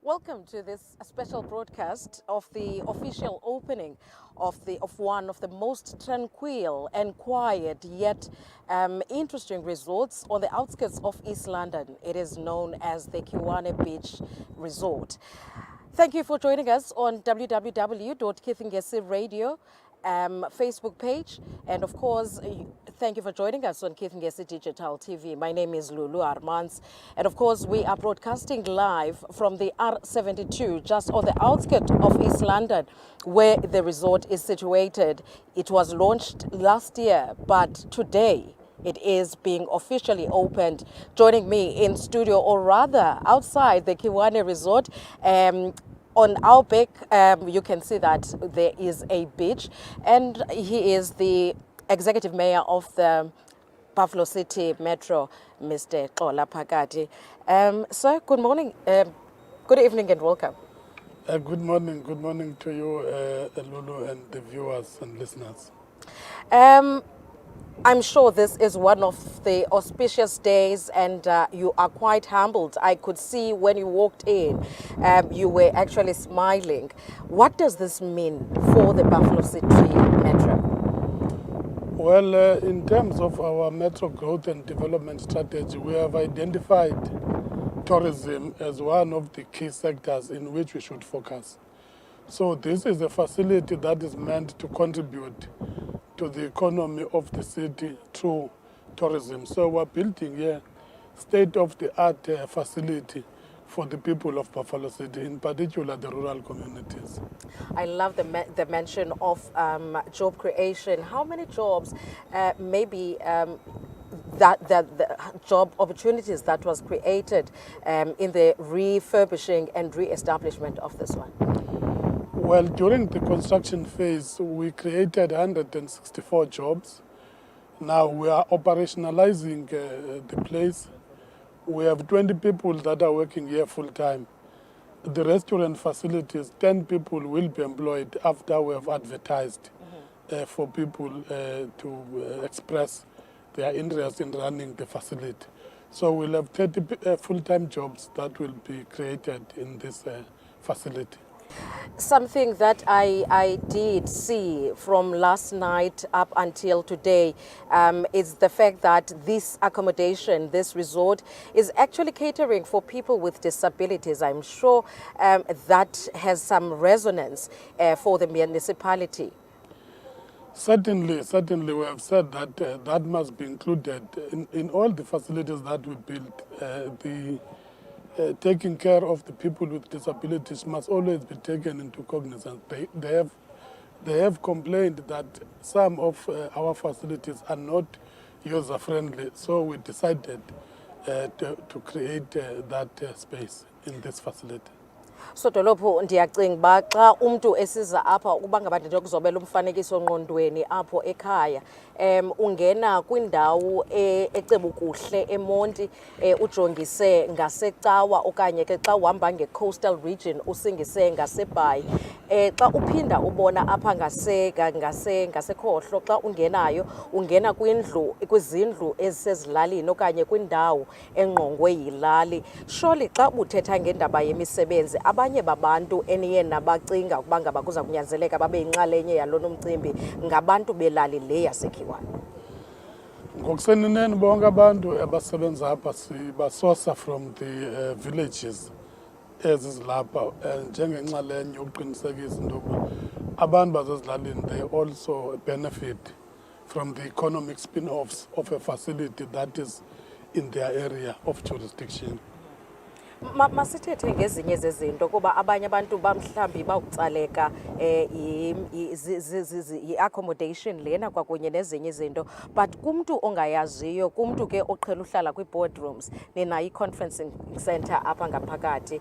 Welcome to this special broadcast of the official opening of one of the most tranquil and quiet yet interesting resorts on the outskirts of East London. It is known as the Kiwane Beach Resort. Thank you for joining us on www.Kiwane Radio Facebook page, and of course thank you for joining us on Kiwane Digital TV. My name is Lulu Armans, and of course we are broadcasting live from the R72 just on the outskirts of East London, where the resort is situated. It was launched last year, but today it is being officially opened. Joining me in studio, or rather outside the Kiwane Resort, on our back, you can see that there is a beach, and he is the executive mayor of the Buffalo City Metro, Mr. Xola Phakathi. Sir, good morning, good evening and welcome. Good morning to you, Lulu, and the viewers and listeners. I'm sure this is one of the auspicious days, and you are quite humbled. I could see when you walked in, you were actually smiling. What does this mean for the Buffalo City Metro? Well, in terms of our Metro growth and development strategy, we have identified tourism as one of the key sectors in which we should focus. So this is a facility that is meant to contribute to the economy of the city through tourism. So we're building a state-of-the-art facility for the people of Buffalo City, in particular the rural communities. I love the mention of job creation. How many jobs, maybe the job opportunities that was created in the refurbishing and re-establishment of this one? Well, during the construction phase, we created 164 jobs. Now we are operationalizing the place. We have 20 people that are working here full-time. The restaurant facilities, 10 people will be employed after we have advertised for people to express their interest in running the facility. So we'll have 30 full-time jobs that will be created in this facility. Something that I did see from last night up until today is the fact that this accommodation, this resort, is actually catering for people with disabilities. I'm sure that has some resonance for the municipality. Certainly, we have said that that must be included in all the facilities that we build. Taking care of the people with disabilities must always be taken into cognizance. They have complained that some of our facilities are not user-friendly, so we decided to create that space in this facility. So Dolophu ndiyacinga uba xa umntu esiza apha ukuba ngaba nto kuzobela umfanekiso ngqondweni apho ekhaya ungena kwindawo ecebukuhle eMonti ujongise ngasecawa okanye ke xa uhamba nge-coastal region usingise ngaseBhayi xa uphinda ubona apha ngasekhohlo xa ungenayo ungena kwizindlu ezisezilalini okanye kwindawo engqongwe yilali. Surely xa uthetha ngendaba yemisebenzi abanye babantu eniye nabacinga ukuba ngaba kuza kunyanzeleka babe yinxalenye yalona mcimbi ngabantu belali le yaseKiwane. Ngokuseneneni bonke abantu abasebenza apha sibasosa from the villages ezizilapha njengenxalenye yokuqinisekisa into yokuba abantu basezilalini they also benefit from the economic spin-offs of a facility that is in their area of jurisdiction. Masithethe ngezinye zezinto kuba abanye abantu bamhlambi bawutsaleka i-accommodation lena kwakunye nezinye izinto, but kumntu ongayaziyo, kumntu ke oqhela uhlala kwi-boardrooms ninayo i-conferencing center apha ngaphakathi,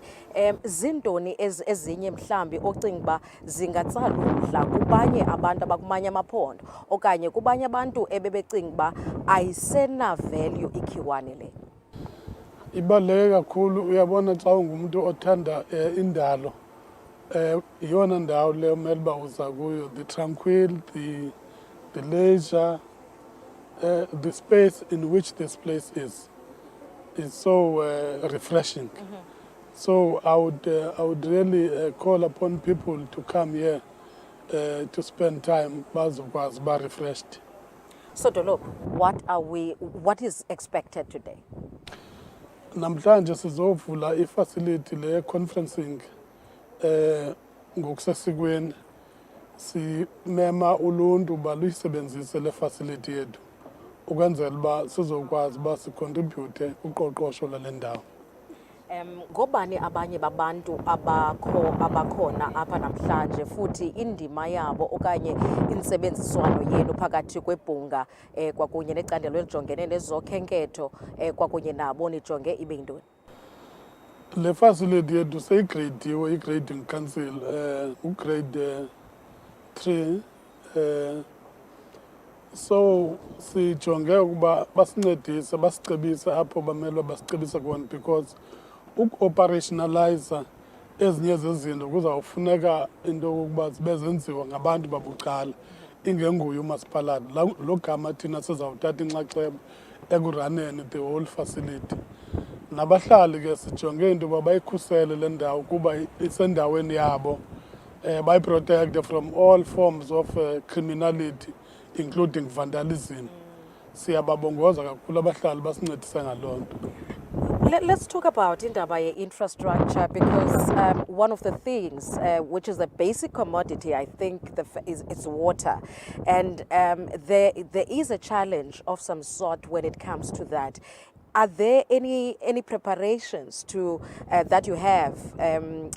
zintoni ezinye mhlambi ocinga uba zingatsala umdla kubanye abantu abakumanye amaphondo okanye kubanye abantu ebebecinga uba ayisena-value iKiwane le? Ibaluleke kakhulu. Uyabona xa ungumuntu othanda indalo iyona ndawo leyo mele uba uza kuyo, the tranquil, the leisure, the space in which this place is so refreshing. So I would really call upon people to come here to spend time bazokwazi ba refreshed. So Dolophu, what is expected today? Namhlanje sizovula ifacility le conferencing ngokusesikweni, simema uluntu baluyisebenzise le facility yethu ukwenzela uba sizokwazi uba sicontribute uqoqosho lale ndawo. Ngobani abanye babantu abakhona apha namhlanje futhi indima yabo okanye intsebenziswano yenu phakathi kwebhunga kwakunye necandelo elijongene nezokhenketho kwakunye nabo nijonge ibe yintoni? Le facility yethu seyigreydiwe i-grading council ugrade 3 so sijonge ukuba basincedise basicebise apho bamelwe basicebise khona, because uku-operationalize ezinye zezinto kuzawufuneka into yokokuba zibe zenziwa ngabantu babucala ingenguye umasipalati. Lo gama thina sizawuthatha inxaxheba ekuraneni the whole facility. Nabahlali ke sijonge into yoba bayikhusele le ndawo kuba isendaweni yabo, bayiprotecte from all forms of criminality including vandalism. Siyababongoza kakhulu abahlali basincedise ngaloo nto. Let's talk about indaba infrastructure, because one of the things which is a basic commodity, I think, is water, and there is a challenge of some sort when it comes to that. Are there any preparations to that you have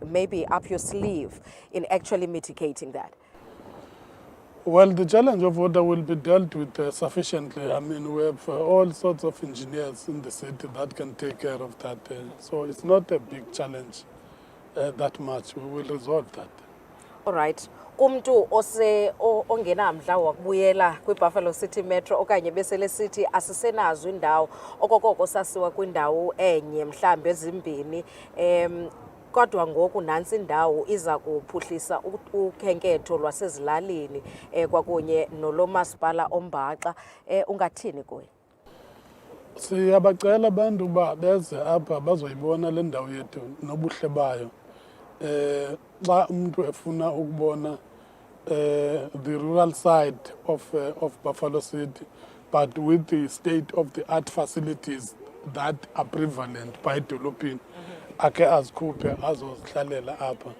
maybe up your sleeve in actually mitigating that? Well, the challenge of water will be dealt with sufficiently. I mean, we have all sorts of engineers in the city that can take care of that. So it's not a big challenge that much. We will resolve that. All right. Kumntu ongenamdla wakubuyela kwiBuffalo City Metro okanye besele City asisenazo indawo okokoko sasiwa kwindawo enye mhlambe ezimbini kodwa ngoku nansi indawo iza kuphuhlisa ukhenketho lwasezilalini kwakunye nolomasipala oMbaxa, ungathini kuye? Siyabacela abantu uba beze apha bazoyibona le ndawo yethu nobuhle bayo. Xa umuntu efuna ukubona the rural side of Buffalo City, but with the state-of-the-art facilities that are prevalent by edolophini, ake azikhuphe azozihlalela apha.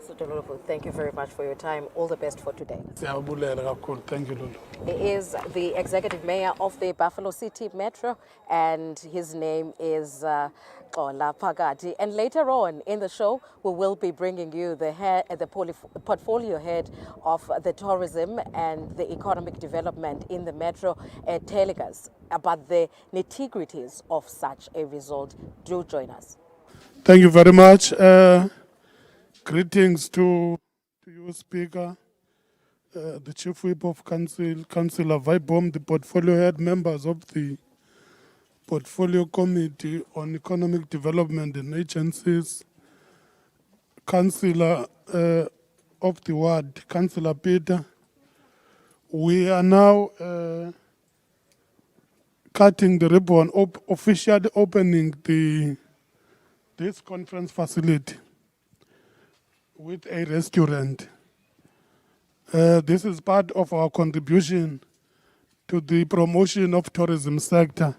Sotololovu, thank you very much for your time. All the best for today. Siyabulela kakhulu. Thank you, Lulu. He is the executive mayor of the Buffalo City Metro, and his name is Xola Phakathi. And later on in the show, we will be bringing you the portfolio head of the tourism and the economic development in the Metro, Telegas, about the nitty-gritties of such a result. Do join us. Thank you very much. Greetings to you, Speaker, the Chief Whip of Council, Councillor Vaibom, the portfolio head, members of the Portfolio Committee on Economic Development and Agencies, Councillor of the Ward, Councillor Peter. We are now cutting the ribbon, officially opening this conference facility with a restaurant. This is part of our contribution to the promotion of tourism sector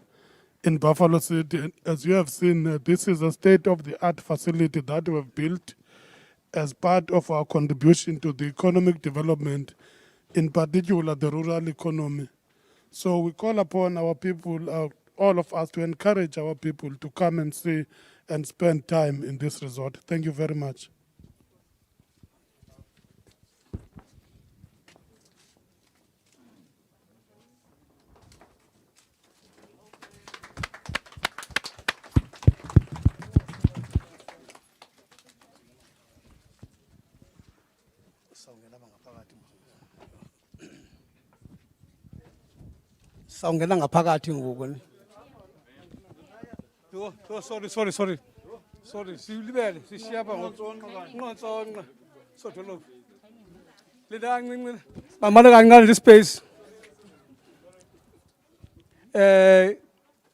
in Buffalo City. As you have seen, this is a state-of-the-art facility that we have built as part of our contribution to the economic development, in particular the rural economy. So we call upon our people, all of us, to encourage our people to come and see and spend time in this resort. Thank you very much. Sawungena ngaphakathi ngoku ni. Sorry. Silibele sishiya apha ngokunqontsonqa. Sodolophu. Lida kancinci. Bamane kancane space.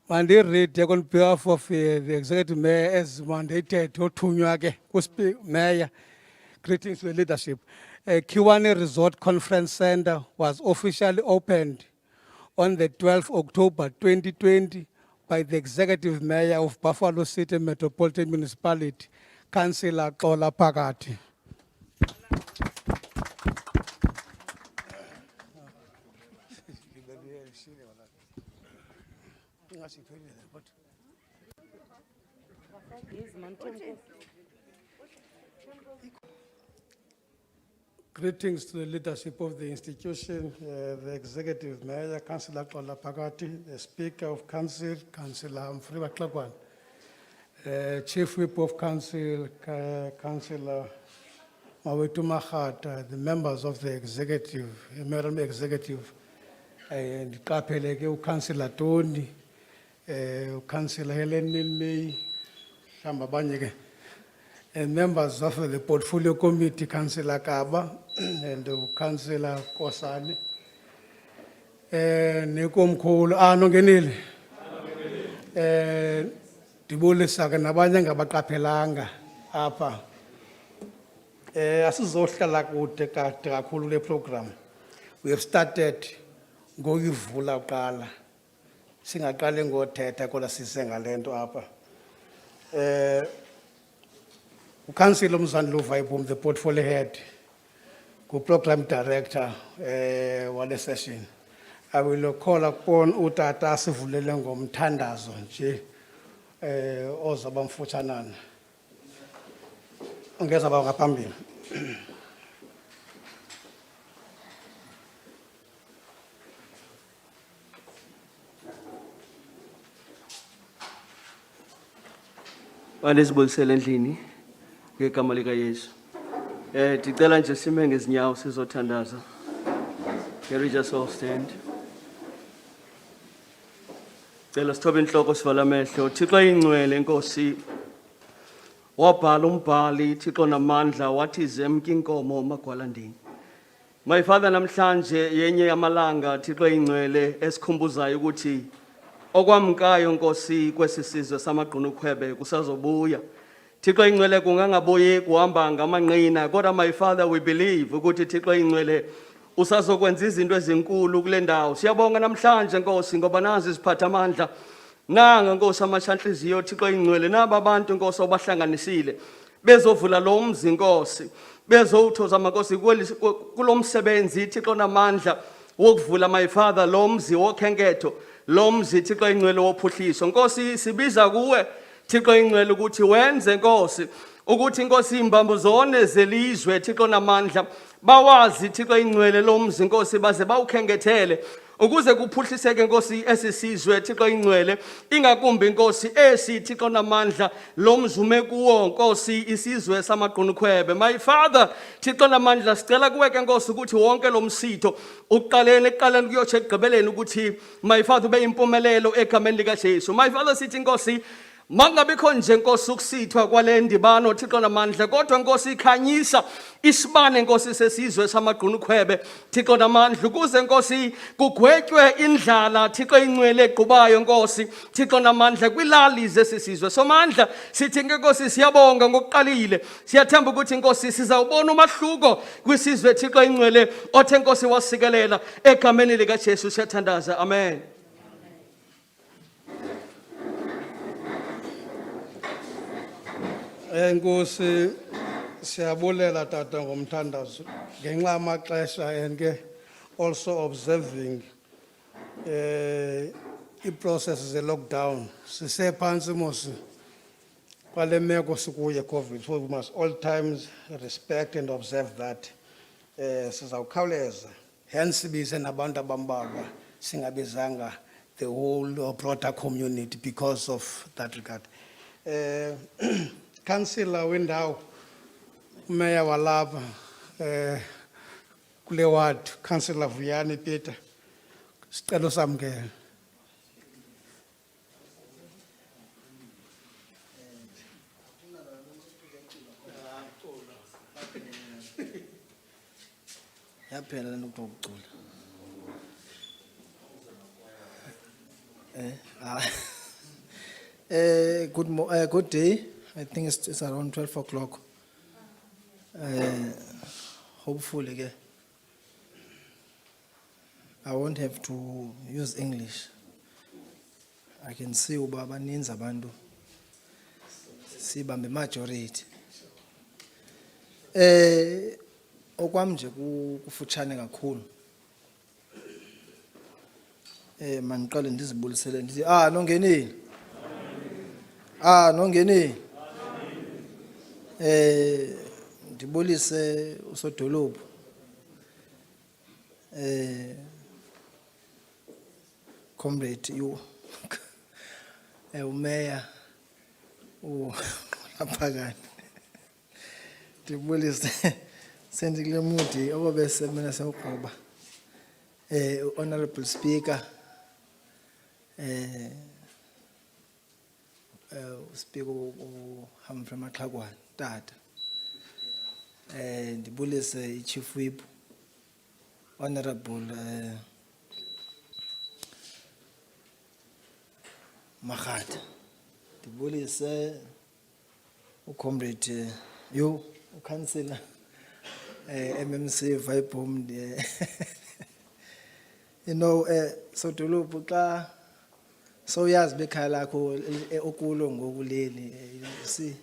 Mandi read on behalf of the executive mayor as mandated othunywa ke ku mayor. Greetings to the leadership. Kiwane Resort Conference Center was officially opened on the 12th October 2020 by the Executive Mayor of Buffalo City Metropolitan Municipality, Councillor Xola Phakathi. Greetings to the leadership of the institution, the Executive Mayor, Councillor Xola Phakathi, the Speaker of Council, Councillor Mfriwa Tlakwan, Chief Whip of Council, Councillor Mawetu Mahata, the members of the Executive, Madam Executive, and Kapeleke, Councillor Tony, Councillor Helen Milmei, Shambabanyeke, and members of the Portfolio Committee, Councillor Kaba, and Councillor Kosani, Nikom Kol, Anongenil, Dibule Saganabanya, Bakapelanga, Apa. As is also like the program, we have started going Vula Kala, Singakalingo Teta, Kola Sisengalendo Apa. Councillor Mzanlu Vaibom, the portfolio head, program director, one session. I will call upon Utata Sivulengo Mtandazo, Ozabam Fuchanan. Ongeza about Rapambi. Wanesibuyisele endlini ngegama lika Yesu. Ndicela nje sime ngezinyawo sizothandaza. Can we just all stand? Cela sithobe inhloko sivala amehlo. Thixo ingcwele Nkosi. Wabhala umbhali Thixo namandla wathi zemke inkomo magwalandini. My Father, namhlanje yenye yamalanga Thixo ingcwele esikhumbuzayo ukuthi okwamkayo Nkosi kwesisizwe samagqunukhwebe kusazobuya. Thixo ingcwele kungangabuyi kuhamba ngamanqina kodwa my Father we believe ukuthi Thixo ingcwele usazokwenza izinto ezinkulu kule ndawo. Siyabonga namhlanje Nkosi ngoba nazi iziphatha amandla. Nanga Nkosi amashantliziyo Thixo ingcwele naba abantu Nkosi obahlanganisile. bezovula lo mzi Nkosi, bezowuthoza maNkosi kulo msebenzi Thixo namandla wokuvula my Father lo mzi wokhenketho, lo mzi Thixo ingcwele wophuhliso. Nkosi sibiza kuwe Thixo ingcwele ukuthi wenze Nkosi, ukuthi Nkosi imbambo zone zelizwe Thixo namandla bawazi Thixo ingcwele lo mzi Nkosi baze bawukhengethele ukuze kuphuhliseke Nkosi esisizwe Thixo ingcwele, ingakumbi Nkosi esi Thixo namandla lo mzume kuwo Nkosi isizwe samaqhunukhwebe. My Father Thixo namandla sicela kuwe ke Nkosi ukuthi wonke lo msitho uqaleni kuyotsho ekugqibeleni ukuthi my Father ube impumelelo egameni lika Jesu. My Father sithi Nkosi mangabikho nje Nkosi ukusithwa kwale ndibano Thixo namandla, kodwa Nkosi ikhanyisa isibane Nkosi sesizwe samaqhunukhwebe Thixo namandla, ukuze Nkosi kugwetywe indlala Thixo ingcwele egqubayo Nkosi Thixo namandla kwilali zesizwe somandla. Sithi Nkosi siyabonga ngokuqalile, siyathemba ukuthi Nkosi sizawubona umahluko kwisizwe Thixo ingcwele othe Nkosi wasikelela egameni lika Jesu siyathandaza, amen. Enkosi siyabulela tata ngomthandazo ngenxa yamaxesha and ke also observing i-process ze-lockdown sisephansi mos kwale meko sikuye COVID, so we must all times respect and observe that. Sizawukhawuleza hence sibize nabantu abambalwa singabizanga the whole or broader community because of that regard. Councillor wendawo umeya walapha kule ward Councillor Vuyani Peter sicelo samkela. Yaphela lento ukucula. Good day. I think it's around 12 o'clock. Hopefully, I won't have to use English. I can see ubaba ninzi abantu. Sibambe majority. Okwami nje kufutshane kakhulu. Maniqale ndizibulisele ndithi nongenini. Nongenini. Ndibulise usodolophu comrade you umeya uphakani ndibulise sendikule mudi obese mina sewuqoba honorable speaker speaker uHumphrey Maxakwane tata ndibulise ichief whip honorable Magata ndibulise ucomrade you ucouncillor MMC Vibom you know sodolophu xa soyazi bekhaya lakho okulo ngokuleli si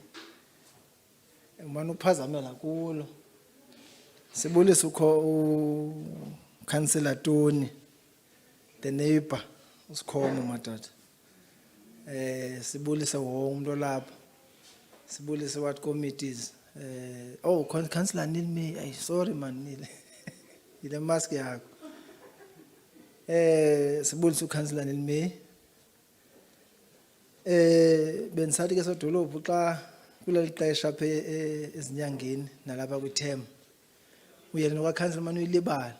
manje uphazamela kulo sibulisa ucouncillor Tony the neighbor usikhomo matata sibulisa wonke umuntu lapha sibulisa what committees councillor Nilme sorry man Nile ile mask yakho sibulisa ucouncillor Nilme bendisathi ke sodolophu xa kuleli xesha apha ezinyangeni nalapha kwithemu uyena nokwaCouncillor manje uyilibala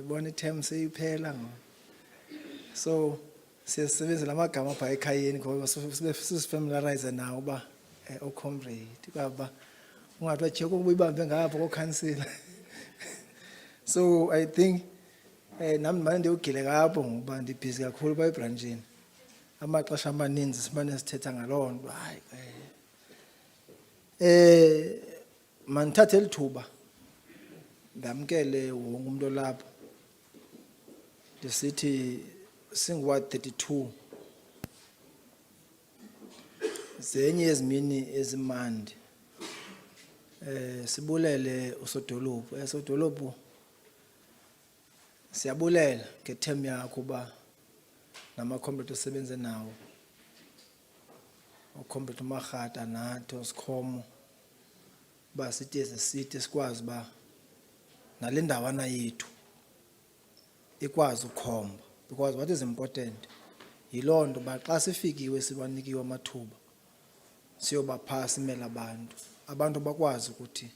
bona ithemu seyiphela ngoba so siyasebenzisa lamagama apha ekhayeni ngoba sisifamiliarize nawo uba ocomrade baba ungathi wajeka ukubuyibambe ngapha koCouncillor so I think nami manje ndiyogile kapho ngoba ndibhizi kakhulu pha ebranchini amaxesha amaninzi simane sithetha ngaloo nto hayi manithathe lithuba ndamkele wonke umuntu lapha ndisithi singu-ward 32 zenye ezimini ezimandi sibulele usodolophu esodolophu siyabulela ngethemu yakho uba namakhompyutha osebenze nawo ukhompyutha uMarhata nathi osikhomo ba siteze sithe sikwazi ba nale ndawana yethu ikwazi ukukhomba because what is important yilonto ba xa sifikiwe sibanikiwe amathuba siyoba phasa imela abantu bakwazi ukuthi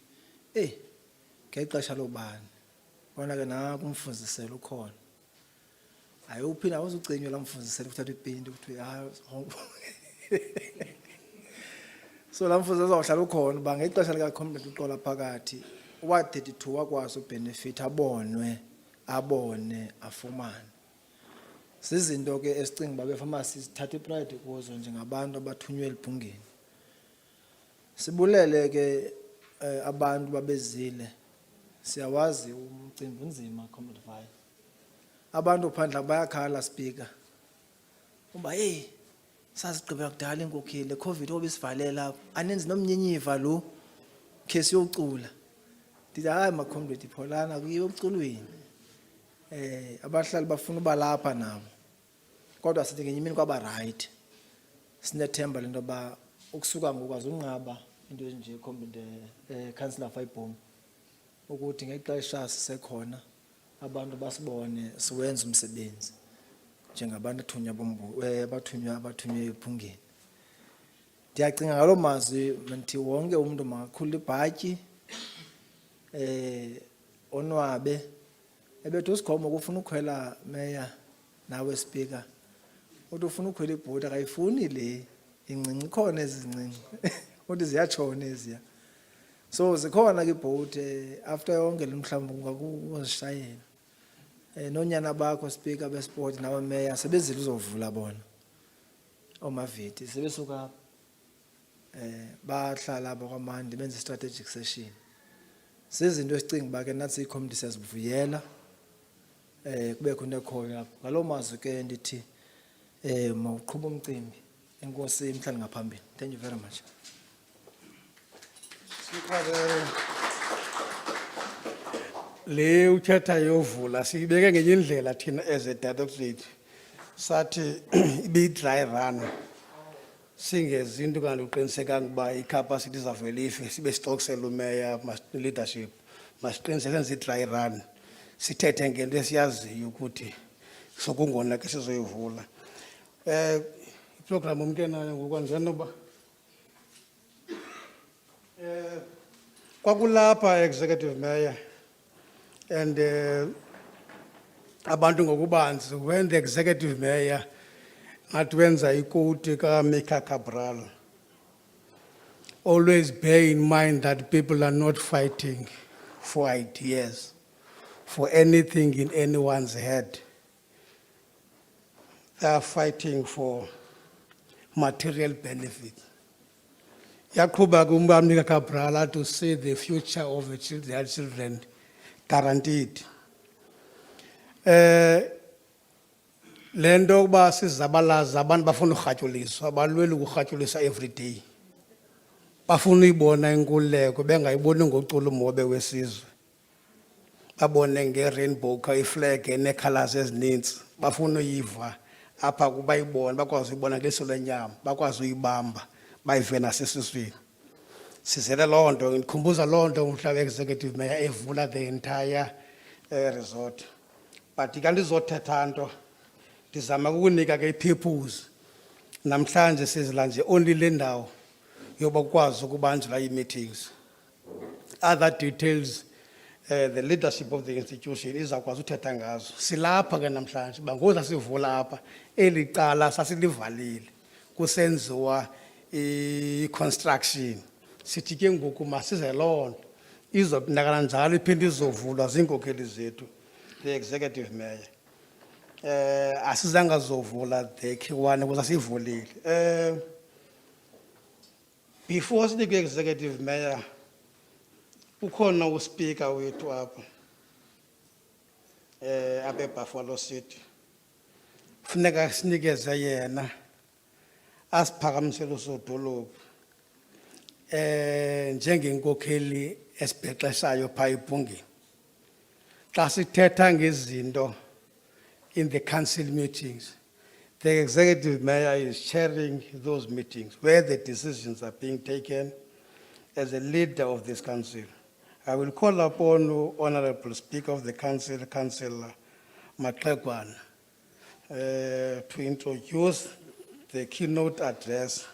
ngexesha lobani wona ke na kumfundisela ukhona ayophina awuzucinywa lamfundisela ukuthatha ipinti ukuthi hayi so lamfundisela uzawuhlala ukhona ba ngexesha lika community uqola phakathi wa 32 wakwazi ubenefit abone afumane sizinto ke esicinga babe pharmacy sithatha ipride kuzo njengabantu abathunywe elibhungeni sibulele ke abantu babezile siyawazi umcimbi unzima community vibe abantu phandla bayakhala speaker uba sasigqibela kudala inkokhile covid obisivalela anenzi nomnyenyiva lo ke siyocula ndithi hayi makhomrade pholana kuyiwe uculweni abahlali bafuna uba lapha nabo kodwa sithi ngenye imini kwaba right sinethemba lento ba ukusuka ngokwazi unqaba into enje khombinde councillor Fayibhom ukuthi ngexesha sisekhona abantu basibone siwenza umsebenzi njengabantu abathunywa ephungeni ndiyacinga ngaloo mazwi mnthi wonke umuntu makakhulu ibhatyi onwabe ebethi usikhomo kufuna ukhwela meya nawe speaker uthi ufuna ukhwela ibhoti akayifuni le incinci khona ezincinci uthi ziyatshona eziya so zikhona ke ibhoti after yonke mhlawumbe ngakuzishayela nonyana bakho speaker besport nawe meya sebezile uzovula bona omavithi sebesuka bahlala abakwamandi benze strategic session sizinto esicinga ba ke nathi icommunity siyazivuyela kube khona ekhoya ngaloo mazwi ke ndithi mawuqhubha umcimbi enkosi imhlali ngaphambili thank you very much le uthetha yovula siyibeke ngenye indlela thina as a directorate sathi ibe-dry run singezinto kanti uqinisekanga ukuba i-capacity izavele ife sibe sixokisela umeya leadership masiqiniseke senze i-dry run sithethe ngento esiyaziyo ukuthi sokungona ke sizoyivula iprogram umkenayo ngokwanjenoba kwakulapha executive mayor and abantu ngokubanzi when the executive mayor ngathi wenza ikoti kaMika Cabral always bear in mind that people are not fighting for ideas for anything in anyone's head. They are fighting for material benefit. Yakuba Mika Cabral to see the future of their children guaranteed. Lendo ba sizabalaza abantu bafuna ukhathuliswa balwela ukukhathuliswa every day. Bafuna uyibona inkululeko bengayiboni ngoculo umobe wesizwe. Babone nge-rainbow i-flag ene-colors ezininzi bafuna uyiva apha kubayibona bakwazi uyibona ngeso lenyama bakwazi uyibamba bayive nasesiswini sizele loo nto ndikhumbuza loo nto umhla we-executive mayor evula the entire resort but kanti izothetha nto ndizama ukunika ke i-purpose namhlanje sizila nje only le ndawo yoba kukwazi ukubanjwa ii-meetings other details the leadership of the institution izakwazi uthetha ngazo silapha ke namhlanje bangoza sivula apha eli cala sasilivalile kusenziwa i-construction sithi ke ngoku masize loo nto izobonakala njalo iphinde izovulwa ziinkokheli zethu the executive mayor asizanga zovula the Kiwane kuza sivulile before sinike executive mayor ukhona uspeaker wethu apha abe Buffalo City funeka sinikeze yena asiphakamisele usodolophu njengenkokheli esibhexesayo phaa eBhungeni. Xa sithetha ngezinto in the council meetings, the executive mayor is chairing those meetings where the decisions are being taken as a leader of this council. I will call upon Honorable Speaker of the Council, Councillor Kiwane, to introduce the keynote address,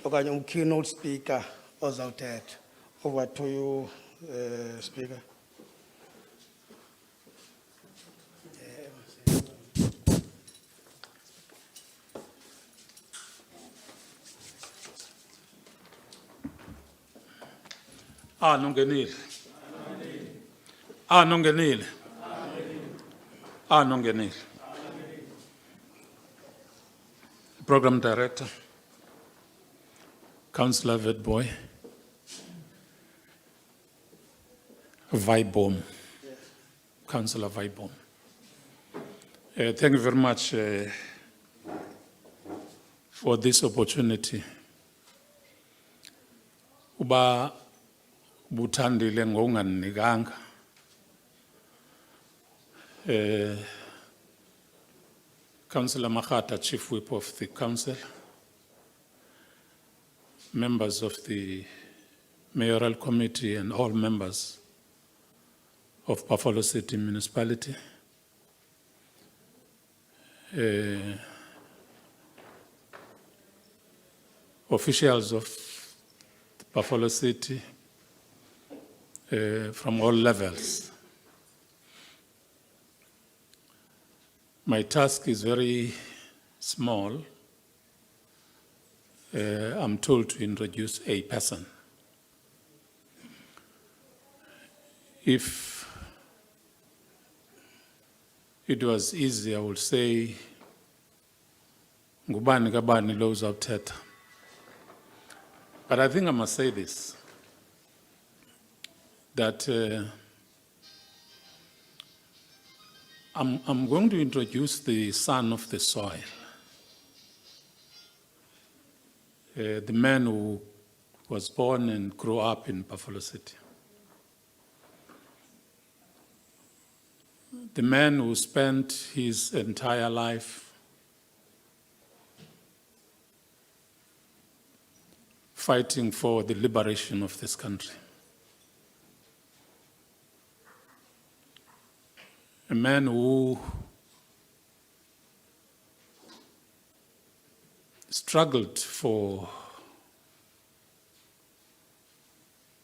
or keynote speaker, ozawuthetha. Over to you, Speaker. Nongenile. Nongenile. Nongenile. Program Director, Councillor Vetboy, Vaibom, Councillor Vaibom. Thank you very much for this opportunity. Uba buthandile ngokunganikanga Councillor Makata, Chief Whip of the Council, members of the Mayoral Committee and all members of Buffalo City Municipality, officials of Buffalo City from all levels. My task is very small. I'm told to introduce a person. If it was easy, I would say, ngubani kabani lo uzawuthetha. But I think I must say this, that I'm going to introduce the son of the soil, the man who was born and grew up in Buffalo City, the man who spent his entire life fighting for the liberation of this country. A man who struggled for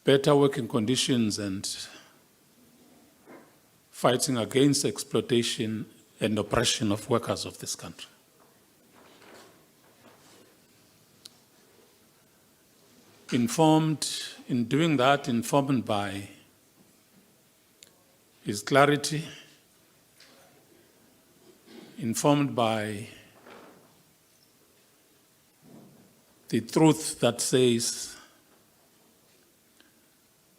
better working conditions and fighting against exploitation and oppression of workers of this country. In doing that, informed by his clarity, informed by the truth that says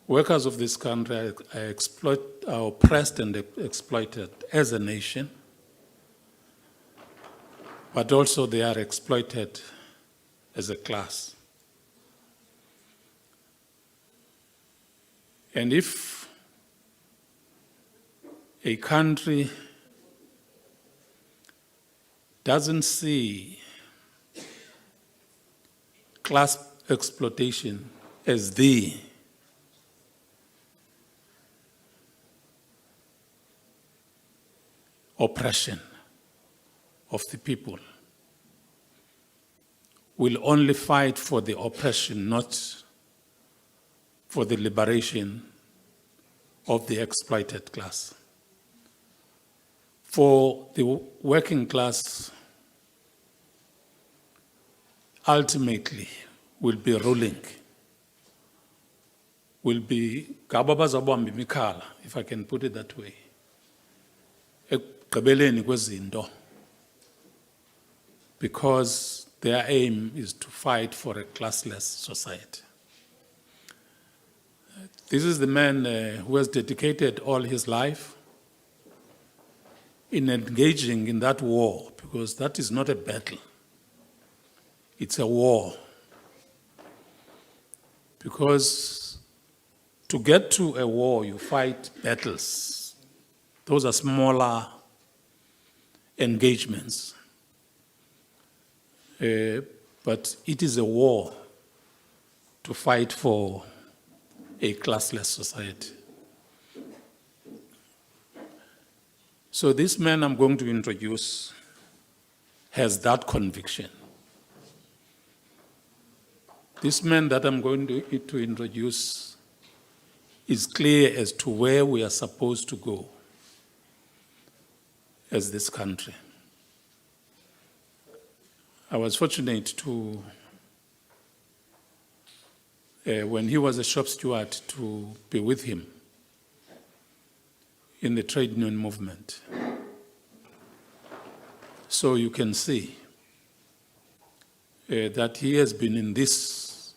workers of this country are oppressed and exploited as a nation, but also they are exploited as a class. And if a country doesn't see class exploitation as the oppression of the people, will only fight for the oppression, not for the liberation of the exploited class. For the working class, ultimately will be ruling, will be kababazabambi mikhala, if I can put it that way. Ekugqibeleni kwezinto, because their aim is to fight for a classless society. This is the man who has dedicated all his life in engaging in that war, because that is not a battle. It's a war. Because to get to a war, you fight battles. Those are smaller engagements. But it is a war to fight for a classless society. So this man I'm going to introduce has that conviction. This man that I'm going to introduce is clear as to where we are supposed to go as this country. I was fortunate to, when he was a shop steward, to be with him in the trade union movement. So you can see that he has been in this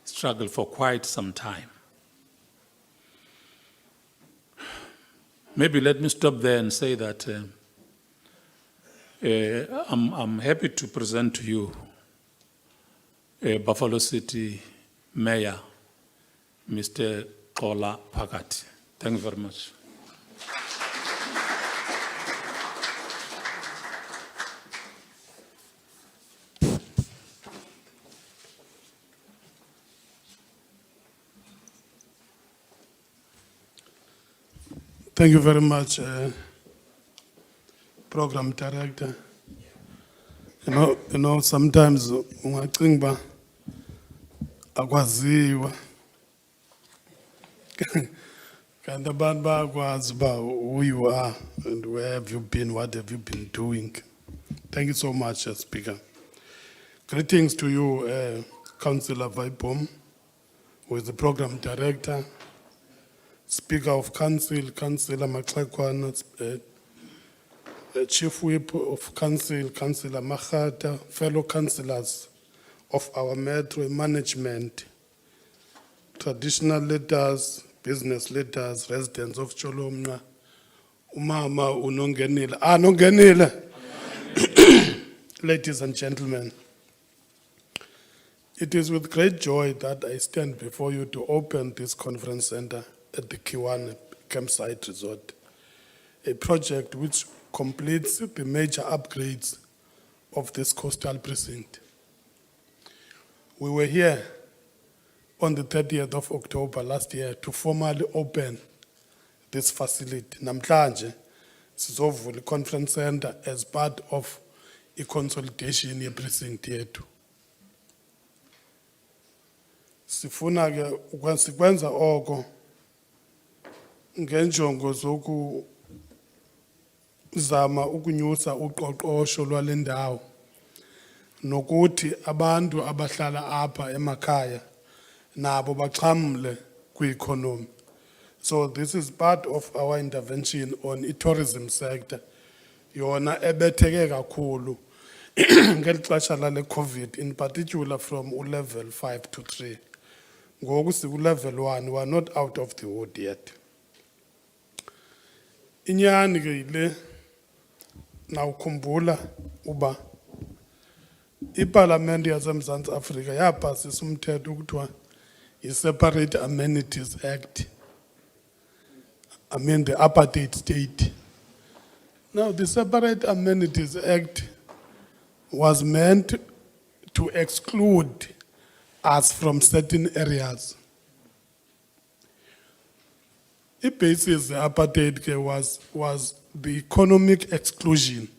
struggle for quite some time. Maybe let me stop there and say that I'm happy to present to you Buffalo City Mayor, Mr. Kola Pakati. Thank you very much. Thank you very much, Program Director. You know, sometimes ungacinga akwaziwa. Kanti abantu bayakwazi uba who you are and where have you been, what have you been doing. Thank you so much, Speaker. Greetings to you, Councillor Vaipom, who is the Program Director, Speaker of Council, Councillor Maxakwana, Chief Whip of Council, Councillor Mahata, fellow councillors of our Metro management, traditional leaders, business leaders, residents of Cholomna, Umama unongenile. Nongenile. Ladies and gentlemen, it is with great joy that I stand before you to open this conference center at the Kiwane Campsite Resort, a project which completes the major upgrades of this coastal precinct. We were here on the 30th of October last year to formally open this facility. Namhlanje sizovula the conference center as part of a consolidation ye precinct yethu. Sifuna ke ukwenza oko ngenjongo zokuzama ukunyusa uqoqosho lwale ndawo nokuthi abantu abahlala apha emakhaya nabo baxhamle kwi-economy. So this is part of our intervention on the tourism sector. Yona ebetheke kakhulu ngeli xesha lale COVID, in particular from level 5 to 3. Ngoku siku-level 1, we are not out of the wood yet. Inyani ke ile nawukhumbula uba iParliament yaseMzantsi Afrika yapasisa umthetho ukuthiwa i-Separate Amenities Act. I mean the apartheid state. Now the Separate Amenities Act was meant to exclude us from certain areas. The basis of apartheid was the economic exclusion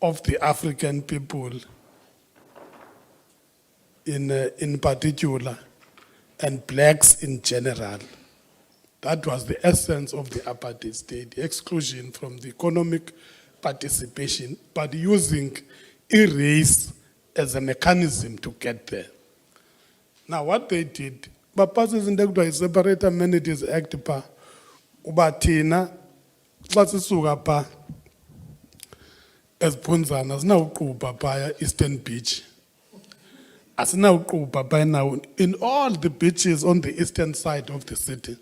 of the African people in particular, and blacks in general. That was the essence of the apartheid state, the exclusion from the economic participation, but using a race as a mechanism to get there. Now what they did, bapasisa into ekuthiwa yi-Separate Amenities Act pha, uba thina xa sisuka pha eziphunzana asinawuqubha phaya Eastern Beach. Asinawuqubha phaya now in all the beaches on the eastern side of the city.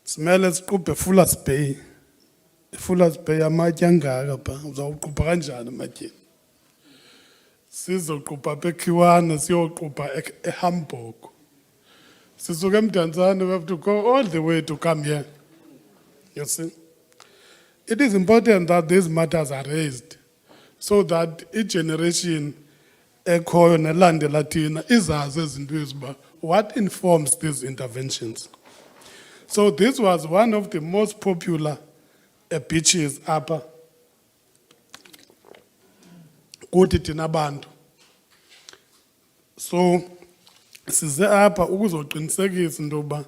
Simele siqubhe Fuller's Bay. Fuller's Bay amatye angaka pha, uzawuqubha kanjani amatyeni? sizoqubha apha eKiwane siyoqubha eHamburg. Sisuka eMdantsane, we have to go all the way to come here. You see? It is important that these matters are raised so that each generation ekhoyo nelandela thina izazi ezinto eziba what informs these interventions. So this was one of the most popular beaches apha kuthi thina bantu. So size apha ukuzoqinisekisa into yokuba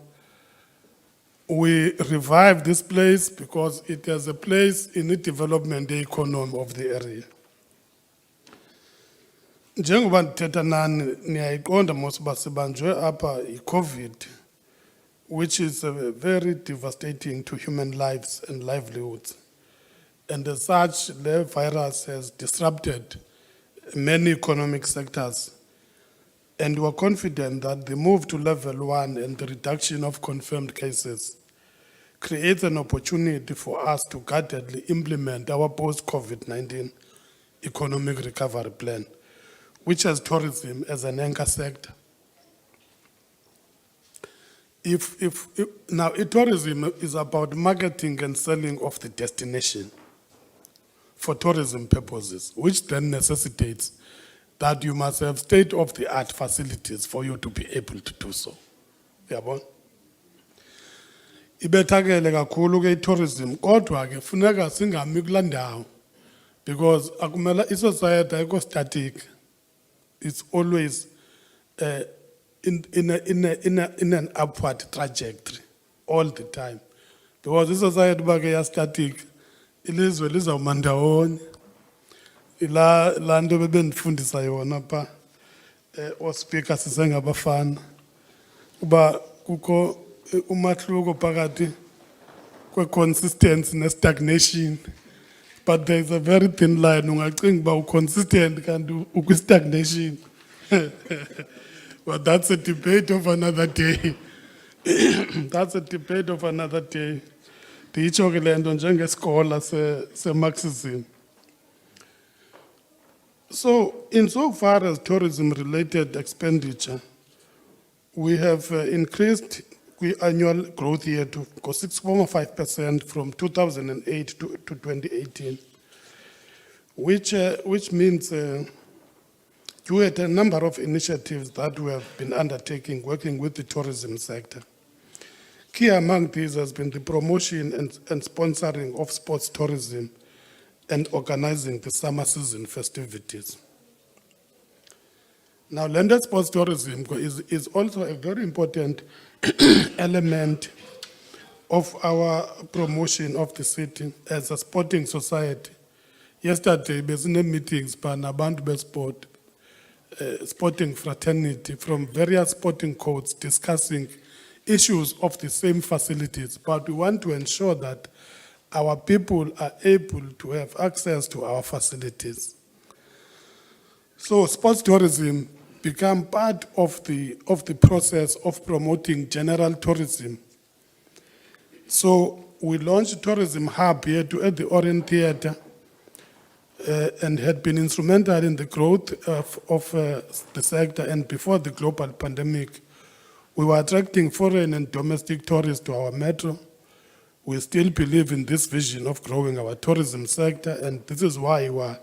we revive this place because it is a place in the development economy of the area. Njengoba ndithetha nani niyayiqonda mos uba sibanjwe apha yi-COVID, which is very devastating to human lives and livelihoods. And as such, the virus has disrupted many economic sectors. And we're confident that the move to level 1 and the reduction of confirmed cases creates an opportunity for us to guardedly implement our post-COVID-19 economic recovery plan, which has tourism as an anchor sector. Now, tourism is about marketing and selling of the destination for tourism purposes, which then necessitates that you must have state-of-the-art facilities for you to be able to do so. Uyabona? Ibethakele kakhulu ke tourism, kodwa ke funeka singami kula ndawo because akumela i-society ayikho static. It's always in an upward trajectory all the time. Because i-society uba ke ya-static, ilizwe lizawuma ndawonye. La nto bebendifundisa yona pha ospika sisengabafana uba kukho umahluko phakathi kwe-consistency ne-stagnation, but there is a very thin line. Ungacinga uba u-consistent kanti ukwi-stagnation. But that's a debate of another day. That's a debate of another day. Ndiyitsho ke le nto njengeskola se-Marxism. So, insofar as tourism-related expenditure, we have increased the annual growth year to 6.5% from 2008 to 2018, which means due to a number of initiatives that we have been undertaking working with the tourism sector. Key among these has been the promotion and sponsoring of sports tourism and organizing the summer season festivities. Now, landed sports tourism is also a very important element of our promotion of the city as a sporting society. Yesterday, there were meetings by nabantu besport, sporting fraternity from various sporting codes discussing issues of the same facilities, but we want to ensure that our people are able to have access to our facilities. So sports tourism become part of the process of promoting general tourism. So we launched Tourism Hub here at the Orient Theatre and had been instrumental in the growth of the sector. And before the global pandemic, we were attracting foreign and domestic tourists to our metro. We still believe in this vision of growing our tourism sector, and this is why we are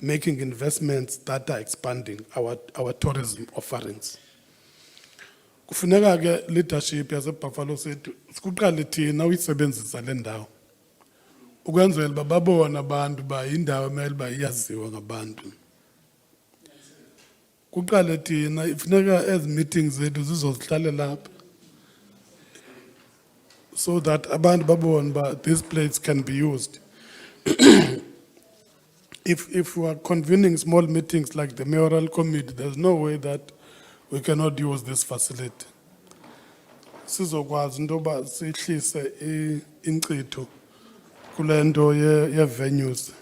making investments that are expanding our tourism offerings. Kufuneka ke leadership yaseBuffalo sethu sikuqale thina uyisebenzisa le ndawo ukwenzela uba babone abantu ba indawo emele uba iyaziwa ngabantu. Kuqale thina ifuneka ezi meetings zethu zizozihlalela lapha so that abantu babone uba this place can be used. If we are convening small meetings like the mayoral committee, there's no way that we cannot use this facility. Sizokwazi into yoba sihlise inkcitho kule nto ye-venues.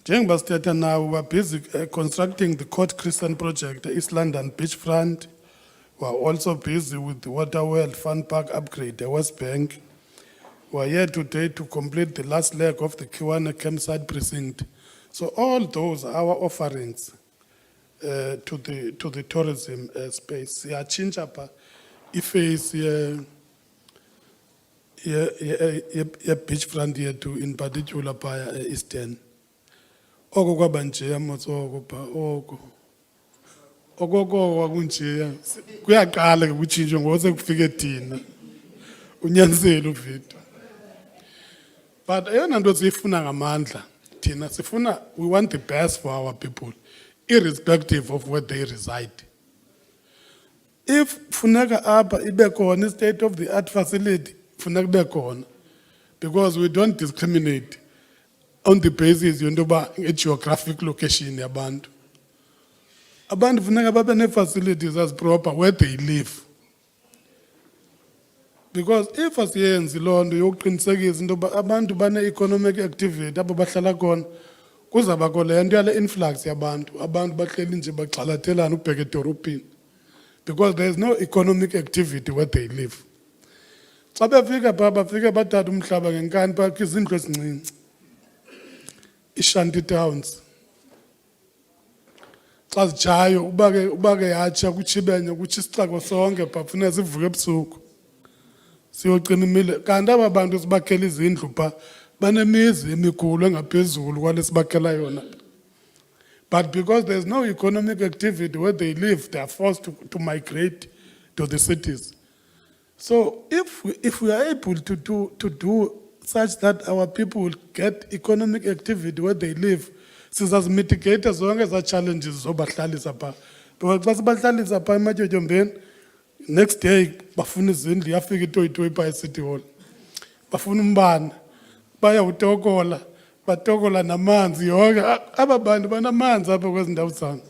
Njengoba sithetha now, we're busy constructing the Court Crescent project, the East London beachfront. We're also busy with the Waterworld Fun Park upgrade, the West Bank. We're here today to complete the last leg of the Kiwane campsite precinct So all those are our offerings to the tourism space. Siyachinja pha iface beachfront yethu in particular phaya Eastern. Oko kwaba njeya motsoko pha oko. Okoko kwakunjeya kuyaqala ke kutshintshe ngoba sekufike thina. Unyanisele uvido. But eyona nto siyifuna ngamandla thina sifuna, we want the best for our people irrespective of where they reside. If funeka apha ibe khona state of the art facility funeka ibe khona, because we don't discriminate on the basis yento ba geographic location yabantu. Abantu funeka babe ne facilities as proper where they live. Because if asiyenzi loo nto yokuqinisekisa into yoba abantu bane-economic activity apho bahlala khona, kuzabakho le nto yale influx yabantu, abantu bahleli nje bagxalathelana ubheka edorophini. Because there is no economic activity where they live. Xa befika phaa bafike bathatha umhlaba ngenkani bakhe izindlu ezincinci, i-shanty towns. Xa zijayo uba ke yatsha kutshibenye kutsho isixeko sonke phaa funeka sivuke ebusuku siyocima imile. Kanti aba bantu sibakhela izindlu phaa banemizi emikhulu engaphezulu kwale sibakhela yona. But because there's no economic activity where they live, they are forced to migrate to the cities. So if we are able to do such that our people get economic activity where they live, sizazimitigate zonke eza challenges zobahlalisa phaa. Because xa sibahlalisa phaa ematyotyombeni, next day bafuna izindlu, yafika itoyitoyi phaa eCity Hall. Bafuna umbane, bayawutokola, batokola namanzi yonke. Aba bantu banamanzi apha kwezi ndawo zam.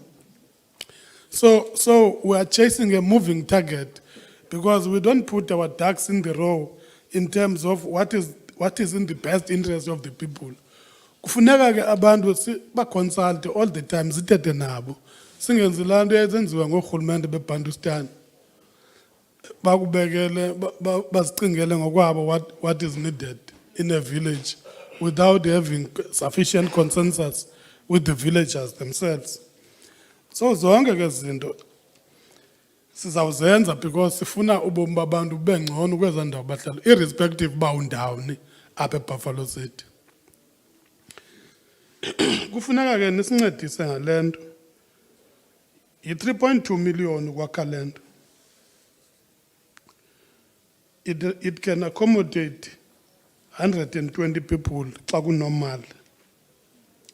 So we are chasing a moving target because we don't put our ducks in the row in terms of what is in the best interest of the people. Kufuneka ke abantu baconsulte all the time, sithethe nabo. Singenzi laa nto ezenziwa ngoorhulumente beBantustan. Bakubekele bazicingele ngokwabo what is needed in a village without having sufficient consensus with the villagers themselves. So zonke ke zinto sizawuzenza because sifuna ubomi babantu bube ngcono kweza ndawo bahlala, irrespective uba undawoni apha eBuffalo City. Kufuneka ke nisincedise ngale nto. Yi-3.2 million ukwakha le nto. It can accommodate 120 people xa kunormal.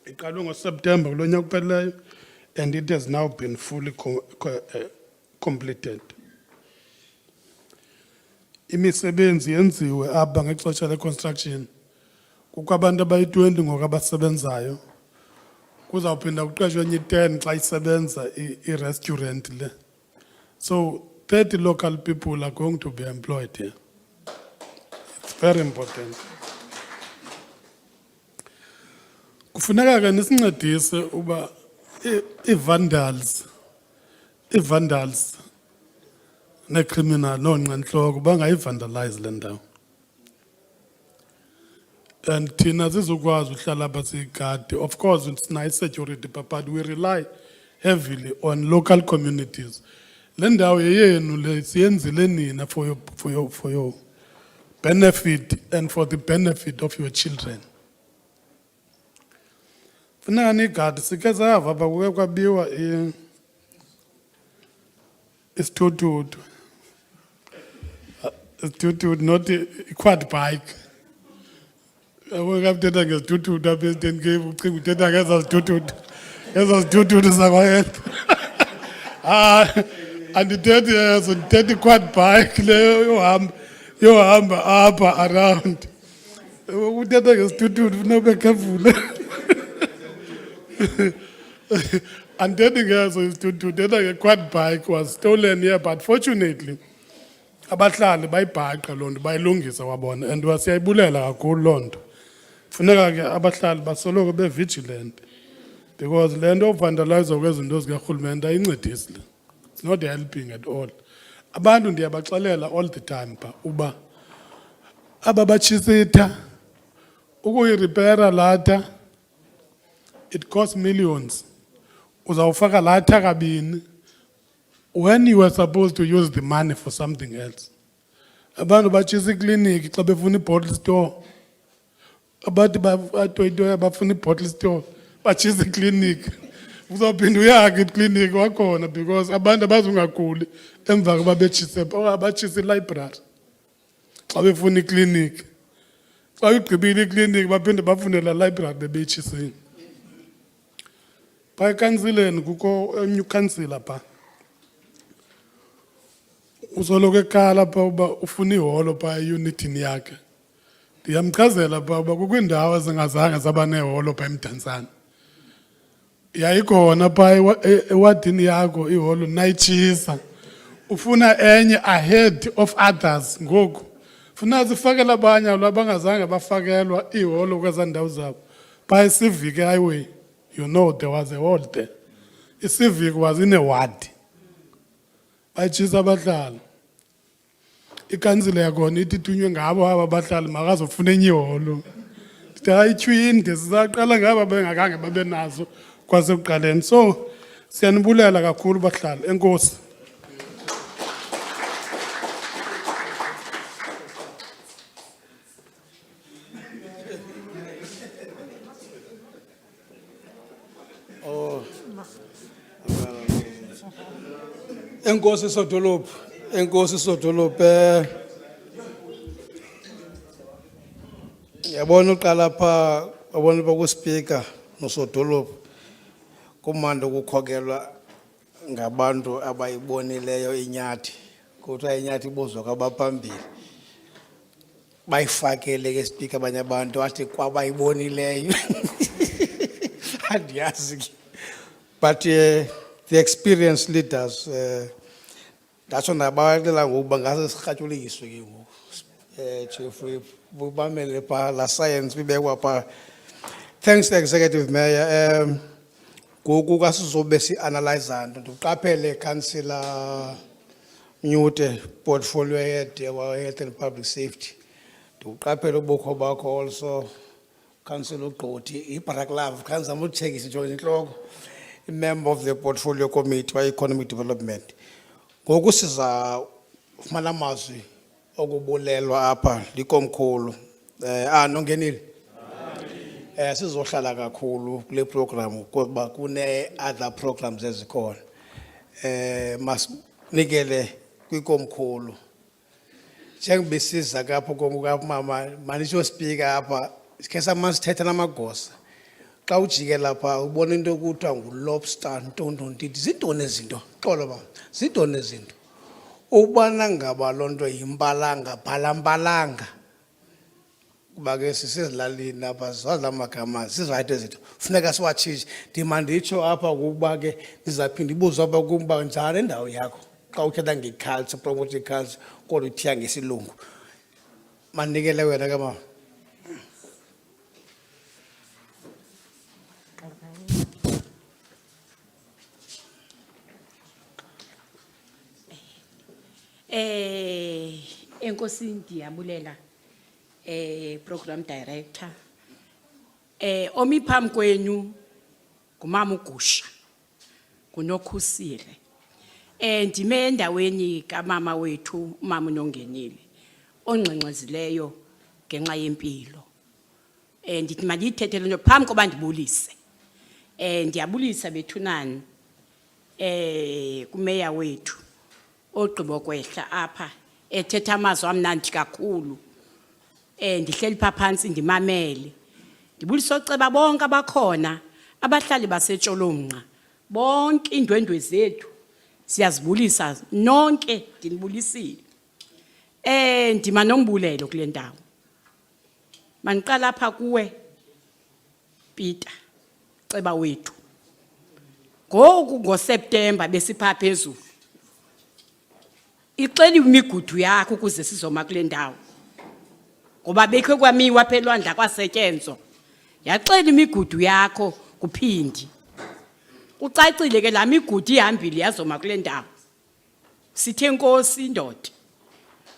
Iqalwe ngoSeptember kulo nyaka uphelileyo and it has now been fully completed. Imisebenzi yenziwe apha ngexesha le-construction. Kukho abantu abayi-20 ngoku abasebenzayo. Kuzawuphinda kuqeshwe enye i-10 xa isebenza i-restaurant le. So 30 local people are going to be employed here. It's very important. Kufuneka ke nisincedise uba i-vandals ne-criminal noonqantloko bangayivandalize le ndawo. And thina sizokwazi uhlala apha siyigade. Of course it's nice security but we rely heavily on local communities. Le ndawo yeyenu le siyenzile nina for your benefit and for the benefit of your children. Funeka niyigade. Sikhe sava apha kuke kwabiwa isithuthuthu. Isithuthuthu not i-quad bike. Ukuthetha ngesithuthuthu apha eStern Cape ucinga uthetha ngezazithuthuthu zakwayethu. Andithethi ezo, ndithetha i-quad bike leyo yohamba apha around. Ukuthetha ngesithuthuthu funeka ube careful. Andithethi ngezo isithuthuthu, ndithetha nge-quad bike was stolen here but fortunately abahlali bayibhaqa loo nto bayilungisa wabona and siyayibulela kakhulu loo nto. Funeka ke abahlali basoloko be-vigilant because le nto vandalizwa kwezinto zikarhulumente ayincedisi le. It's not helping at all. Abantu ndiyabaxelela all the time pha uba aba batshisitha ukuyiripera lata it costs millions. Uzawufaka latha kabini when you were supposed to use the money for something else. Abantu batshisa ikliniki xa befuna i-bottle store. Abantu batoyitoya bafuna i-bottle store batshisa ikliniki. Uzawuphinda uyakhe ikliniki wakhona because abantu abazungaguli emva koba betshise batshisa ilibrary xa befuna ikliniki. Xa ugqibile ikliniki baphinde bafunela library bebeyitshisile. Phaa ekansileni kukho enye ukhansila phaa. Usoloko ekhala phaa uba ufuna iholo phaa eyunithini yakhe. Ndiyamchazela phaa uba kukho iindawo ezingazange zaba neholo phaa eMdantsane. Yayikhona phaa ewadini yakho iholo nayitshisa. Ufuna enye ahead of others ngoku. Funa zifakela abanye abangazange bafakelwa iholo kwezaa ndawo zabo. Phaa eCivic Highway, you know there was a hall there. ICivic was in a ward. Bayitshisa abahlali. Ikansile yakhona ithi ithunywe ngabo aba bahlali makazofuna enye iholo. Ndithi hayi itshwinde sizaqala ngaba bengakhange babe nazo kwasekuqaleni. So siyanibulela kakhulu bahlali. Enkosi. Enkosi Sodolophu, yabona uqala pha wabona bakuSpeaker noSodolophu kumando ukukhokelwa ngabantu abayibonileyo inyathi kuthiwa inyathi ibuzwa kwabaphambili bayifakele ke Speaker abanye abantu athi kwabayibonileyo andiyazi ke but the experienced leaders that's on abaxela ngokuba ngase sirhatyuliswe ke ngoku chief bubamele pha la science bibekwa pha. Thanks to Executive Mayor. Ngoku kasizobe si-analyze nto ndiqaphele Councillor Nyute portfolio head wa Health and Public Safety. Ndiqaphele ubukho bakho also Councillor Ugqothi iBaraklove khanza mutshekise nje inhloko member of the portfolio committee wa economic development. Ngoku siza ufumana amazwi okubulelwa apha likomkhulu nongenile sizohlala kakhulu kule program kuba kune other programs ezikhona masinikele kwikomkhulu njengoba siza kapho komukapha mama manisho speaker apha sikhe samasithetha namagosa xa ujike lapha ubona into ekuthiwa ngulobster ntontontiti zintoni ezinto xolo ba zintoni ezinto ubana ngaba loo nto yimbalanga bhalambalanga kuba ke sisezilalini apha zazi amagama sizayitho ezinto funeka siwatshintshe ndimanditsho apha kuba ke ndizaphinda ibuzwa apha kuba njani endawo yakho xa uthetha ngeculture promote culture kodwa uthiya ngesilungu manikele wena ke mama. Enkosi ndiyabulela program director omi phambi kwenu ngumama uGusha kunokhusile ndime endaweni kamama wethu umama uNongenile ongxengxezileyo ngenxa yempilo ndithi mandiyithethele nto phambi koba ndibulise ndiyabulisa bethunani kumeya wethu ogqibo kwehla apha ethetha amazwi amnandi kakhulu ndihleli pha phansi ndimamele ndibulisa oceba bonke abakhona abahlali baseTsholomanqa bonke indwendwe zethu siyazibulisa nonke ndinibulisile ndima nombulelo kule ndawo maniqala apha kuwe Peter ceba wethu ngoku ngoSeptember besipha phezulu ixeli imigudu yakho ukuze sizoma kule ndawo ngoba bekho kwamiwa phelwandla kwasetyenzo yaxela imigudu yakho kuphindi ucacile ke la migudu ihambile yazoma kule ndawo sithe Nkosi indoda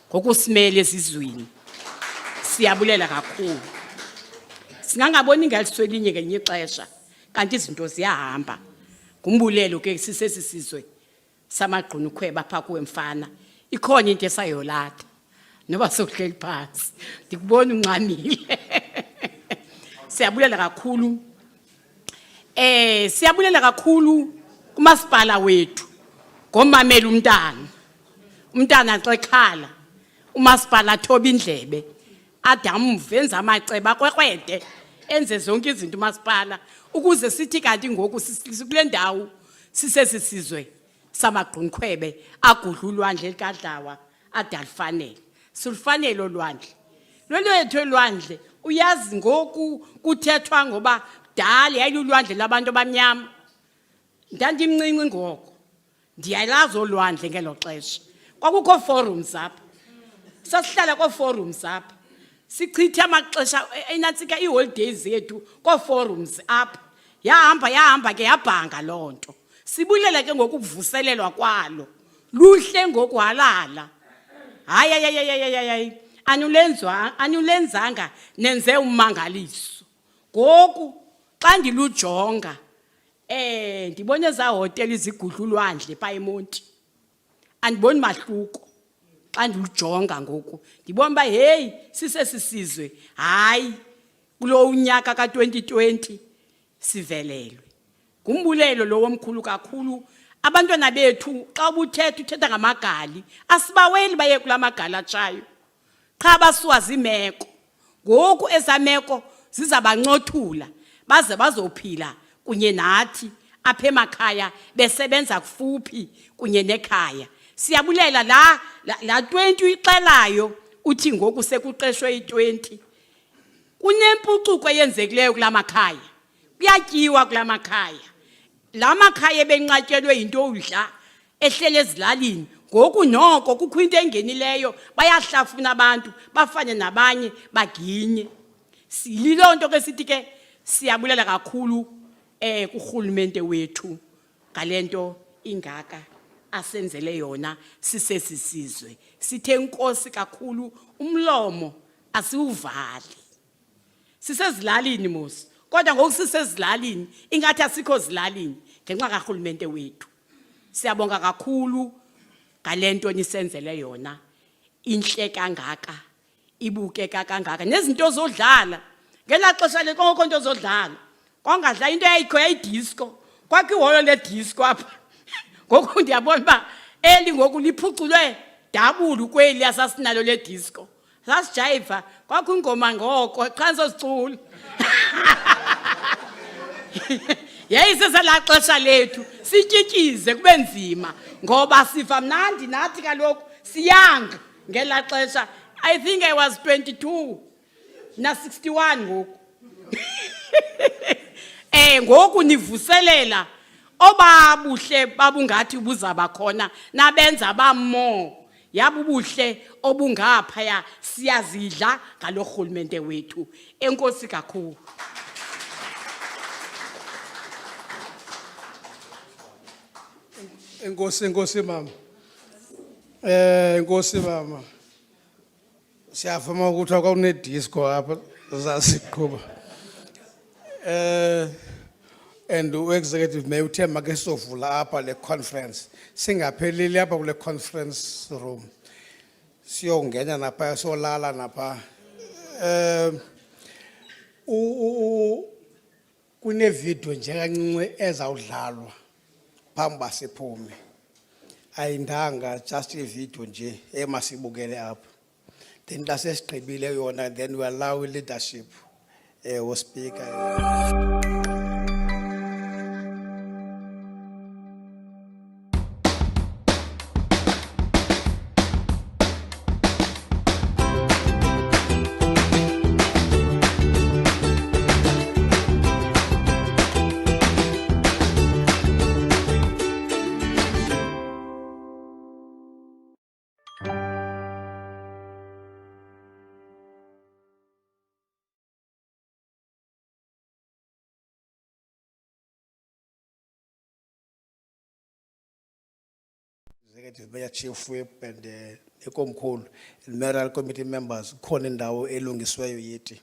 ngokusimele ezizwini siyabulela kakhulu singangaboni ngaliswelinye ngenye ixesha kanti izinto ziyahamba. Ngumbulelo ke sisesisizwe samagqunukhweba pha kuwe mfana. Ikhona into esayolatha. Noba sokuhleli phansi. Ndikubona uncamile. Siyabulela kakhulu. Siyabulela kakhulu kumasipala wethu. Ngomamela umntana. Umntana xa ekhala. Umasipala thoba indlebe. Adamve enza amaceba kwekwede. Enze zonke izinto umasipala ukuze sithi kanti ngoku sikule ndawo sisesisizwe samagqunukhwebe agudla ulwandle elikadlawa adalifanele. Silufanele olwandle. Lolwethu olwandle uyazi ngoku kuthethwa ngoba dala yayilulwandle labantu abamnyama. Ndandimncinci ngoko. Ndiyalazi olwandle ngelo xesha. Kwakukho forums apha. Sasihlala ko forums apha. Sichitha amaxesha enantsika iholidays zethu ko forums apha. Yahamba ke yabhanga lonto. Sibulela ke ngokuvuselelwa kwalo. Luhle ngokuhalala. Hayi anulenzanga nenze umangaliso. Ngoku xa ndilujonga ndibone eza hoteli izigudla ulwandle pha eMonti. Andiboni mahluko. Xa ndilujonga ngoku ndibona ba hey sisesisizwe hayi kulo unyaka ka2020 sivelelwe. Ngumbulelo lo omkhulu kakhulu. Abantwana bethu xa uthetha ngamagali asibaweli baye kulamagali atshayo. Cha baswazi imeko. Ngoku ezameko zizabancothula baze bazophila kunye nathi apha emakhaya besebenza kufuphi kunye nekhaya. Siyabulela la 20 uyixelayo uthi ngoku sekuqeshwe i20. Kunempucuko eyenzekileyo kulamakhaya. Kuyatyiwa kulamakhaya. Lamakhaya benqatyelwe into udla ehlele ezilalini. Ngoku noko kukho into engenileyo bayahlafuna abantu bafane nabanye baginye. Sililonto ke sithi ke siyabulela kakhulu kurhulumente wethu ngalento ingaka asenzele yona sisesisizwe. Sithe inkosi kakhulu umlomo asiuvali. Sisezilalini mos. Kodwa ngoku sisezilalini ingathi asikho zilalini ngenxa karhulumente wethu. Siyabonga kakhulu ngalento nisenzele yona. Inhle kangaka, ibukeka kangaka. Nezinto zodlala. Ngela xesha lekho into zodlala. Kongadla into eyikho yayidisco. Kwakiholo ledisco apha. Ngoku ndiyabona ba eli ngoku liphuculwe dabulu kweli asasinalo le disco. Sasijiva kwakho ingoma ngoko xa sozicula. Yayisesela xesha lethu sityikize kube nzima ngoba siva mnandi nathi kaloku siyanga ngela xesha. I think I was 22 na 61 ngoku. Ngoku nivuselela obabuhle babungathi buzaba khona nabenza bamo yabubuhle obungaphaya siyazidla ngalorhulumente wethu. Enkosi kakhulu. Enkosi mama. Enkosi mama. Siyafuma ukuthi akune disco apha zasiqhuba. And executive mayor uthe make sovula apha le conference. Singapheleli apha kule conference room. Siyongena napha solala napha. Kune video nje kancinci ezawudlalwa phamba siphume. Ayindanga just a video nje emasibukele apha. Then xa sesigqibile yona then we allow leadership wo speaker. Executive Mayor Chief Whip and ekomkhulu and mayoral committee members khona indawo elungisweyo yithi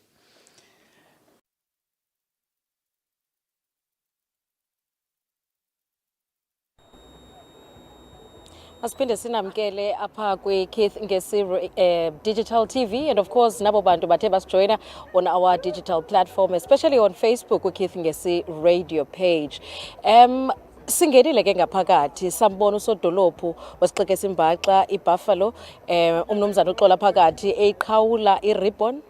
Asiphinde sinamkele apha kwi-Keith Ngesi Digital TV, and of course nabo bantu bathe basijoyina on our digital platform, especially on Facebook kwi-Keith Ngesi radio page. Singenile ke ngaphakathi sambona usodolophu wasixeke simbaxa iBuffalo umnumzana uxola phakathi eyiqhawula iribbon.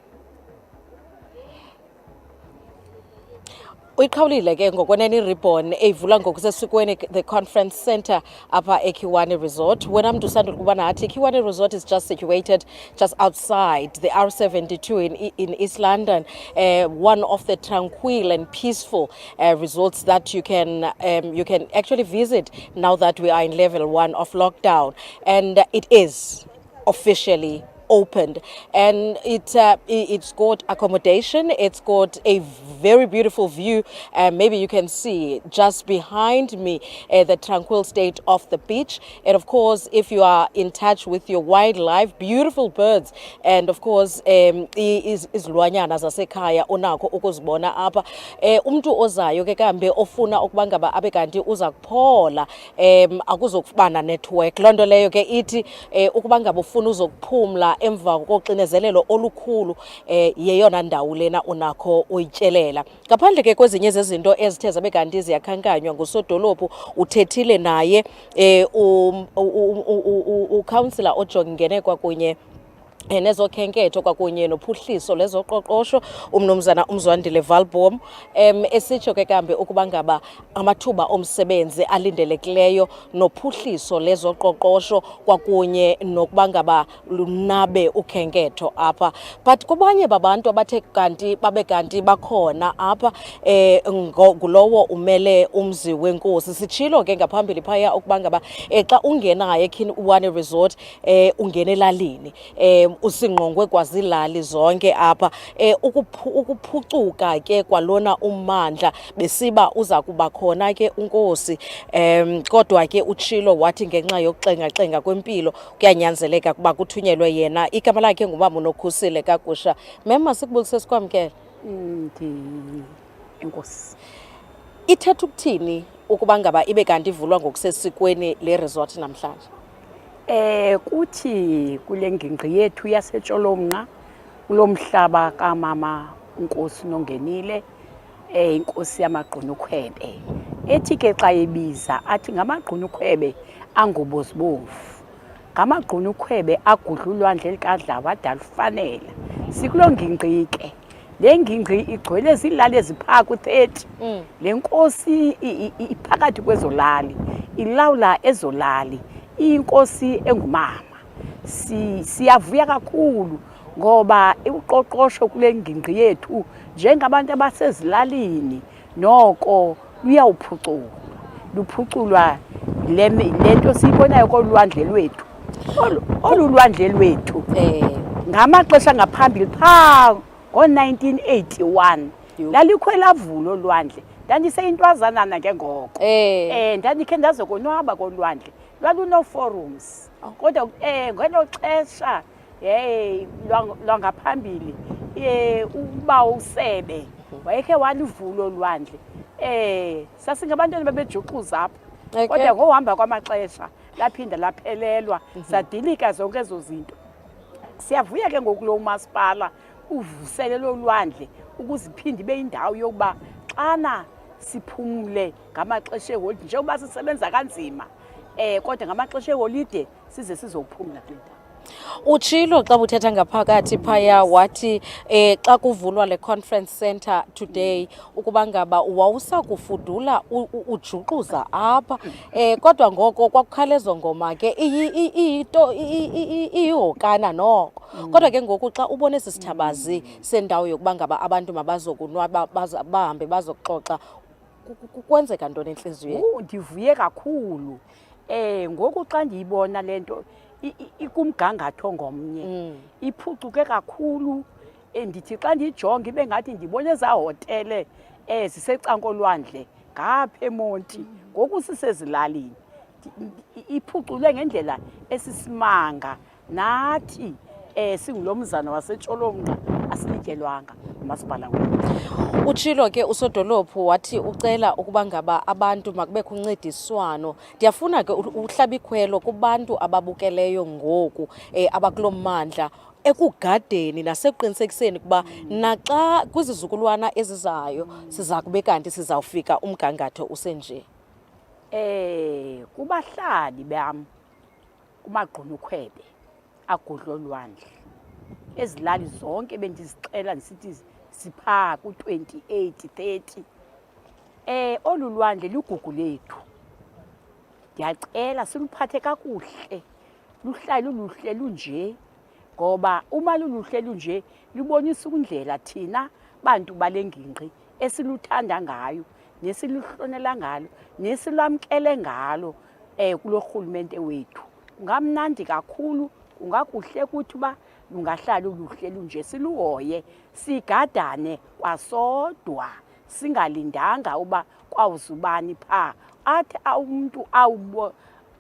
Uyiqhawulile ke ngokwenene iribbon eyivula ngokusesikweni the conference center apha eKiwane Resort. Wena mntu usandula ukuba nathi, Kiwane Resort is just situated just outside the R72 in East London, one of the tranquil and peaceful resorts that you can actually visit now that we are in level 1 of lockdown, and it is officially opened, and it's got accommodation, it's got a very beautiful view, and maybe you can see just behind me the tranquil state of the beach, and of course if you are in touch with your wildlife, beautiful birds, and of course izilwanyana zasekhaya onakho ukuzibona apha. Umntu ozayo ke kambe ofuna ukuba ngaba abe kanti uza kuphola akuzokuba na network, loo nto leyo ke ithi ukuba ngaba ufuna uzokuphumla emva koxinezelelo olukhulu yeyona ndawo lena unakho uyityelela. Ngaphandle ke kwezinye zezinto ezithe zabe kanti ziyakhankanywa ngusodolophu, uthethile naye ucouncillor ojongene kwakunye nezokhenketho kwakunye nophuhliso lezoqoqosho umnumzana uMzwandile Valboom, esitsho ke kambe ukuba ngaba amathuba omsebenzi alindelekileyo nophuhliso lezoqoqosho kwakunye nokuba ngaba lunabe ukhenketho apha. But kubanye babantu abathe kanti babe kanti bakhona apha ngulowo umele umzi wenkosi. Sitshilo ke ngaphambili phaya ukuba ngaba xa ungenayo eKiwane Resort ungene elalini, usingqongwe kwazilali zonke apha, ukuphucuka ke kwalona ummandla besiba uza kuba khona ke unkosi, kodwa ke utshilo wathi ngenxa yokuxenga-xenga kwempilo kuyanyanzeleka kuba kuthunyelwe yena. Igama lakhe ngumama uNokhusile Kagusha. Mema, sikubulise sikwamkele. Enkosi. Ithetha ukuthini ukuba ngaba ibe kanti ivulwa ngokusesikweni le resort namhlanje? Kuthi kule ngingqi yethu yaseTsholomonqa kulomhlaba kamama uNkosi Nongenile, inkosi yamagqunukhwebe, ethi ke xa ebiza athi ngamagqunukhwebe angobozibomvu, ngamagqunukhwebe agudla ulwandle likadlawa dalufanela. Sikuloo ngingqi ke, le ngingqi igcwele zilali eziphaa ku-30. Le nkosi iphakathi kwezo lali, ilawula ezo lali, inkosi engumama. Siyavuya kakhulu ngoba uqoqosho kule ngingqi yethu njengabantu abasezilalini noko luyawuphucula, luphuculwa le nto siyibonayo kolwandle lwethu. Olu lwandle lwethu ngamaxesha ngaphambili phaa ngo-1981 lalikho elavulo olwandle. Ndandiseyintwazanana ke ngoko, ndandikhe ndazokonwaba kolwandle, lwalunoo-forums. Kodwa ngelo xesha lwangaphambili uba usebe wayekhe walivulo olwandle. Sasingabantwana babejuxuza apha, kodwa ngohamba kwamaxesha laphinda laphelelwa, zadilika zonke ezo zinto. Siyavuya ke ngoku lo umasipala uvuselele olwandle ukuze iphinde ibe yindawo yokuba xana siphumule ngamaxesha eholide, njengoba sisebenza kanzima kodwa ngamaxesha eholide size sizophumula kule ndawo. Utshilo xa uthetha ngaphakathi phaya wathi xa kuvulwa le conference center today ukuba ngaba wawusakufudula ujuxuza apha, kodwa ngoko kwakukhalezo ngoma ke iyihokana noko. Kodwa ke ngoku xa ubona esi sithabazi sendawo yokuba ngaba abantu mabazokunwaba bahambe bazokuxoxa, kwenzeka ntoni entliziyweni? Ndivuye kakhulu ngoku xa ndiyibona le nto ikumgangatho ngomnye, iphucuke kakhulu. Ndithi xa ndiyijonga ibe ngathi ndibona ezaa hotele zisecankolwandle ngapha eMonti, ngoku sisezilalini. Iphuculwe ngendlela esisimanga, nathi singulo mzana waseTsholomonqa asilityelwanga umasipala wethu. Utshilo ke usodolophu wathi ucela ukuba ngaba abantu makubekho uncediswano. Ndiyafuna ke uhlaba ikhwelo kubantu ababukeleyo ngoku abakulo mmandla ekugadeni nasekuqinisekiseni ukuba naxa kwizizukulwana ezizayo siza kube kanti sizawufika umgangatho usenje. Kubahlali bam kumagqunukhwebe agudla olwandle ezilali zonke bendizixela ndisithi siphaa ku-28 30 olu lwandle ligugu lethu. Ndiyacela siluphathe kakuhle, luhlale luluhle lunje, ngoba uma luluhle lunje lubonisa indlela thina bantu bale ngingqi esiluthanda ngayo nesiluhlonela ngalo nesilwamkele ngalo kulo rhulumente wethu. Kungamnandi kakhulu, kungakuhle kuthi uba lungahlala uluhle lunje, siluhoye, sigadane kwasodwa, singalindanga uba kwawuzubani phaa athi umntu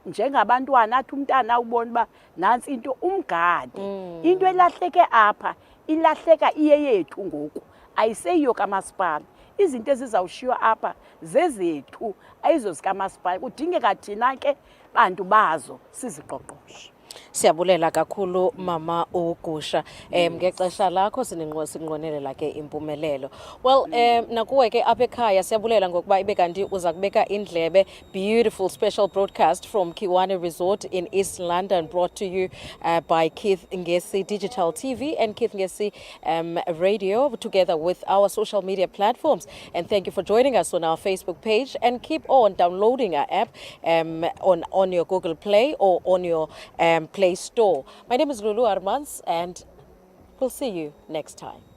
njengabantwana athi umntana awubona uba nantsi into umgade. Into elahleke apha ilahleka iyeyethu ngoku, ayiseyiyo kamasipala. Izinto ezizawushiywa apha zezethu ayizozikamasipala. Kudingeka thina ke bantu bazo siziqoqoshe. Siyabulela kakhulu Mama Ugusha. Ngexesha lakho sinqwenelela ke impumelelo. Well, nakuwe ke apha ekhaya siyabulela ngokuba ibe kanti uza kubeka indlebe. Beautiful special broadcast from Kiwane Resort in East London, brought to you by Keith Ngesi Digital TV and Keith Ngesi Radio, together with our social media platforms. And thank you for joining us on our Facebook page, and keep on downloading our app on your Google Play or on your Play Store. My name is Lulu Armans, and we'll see you next time.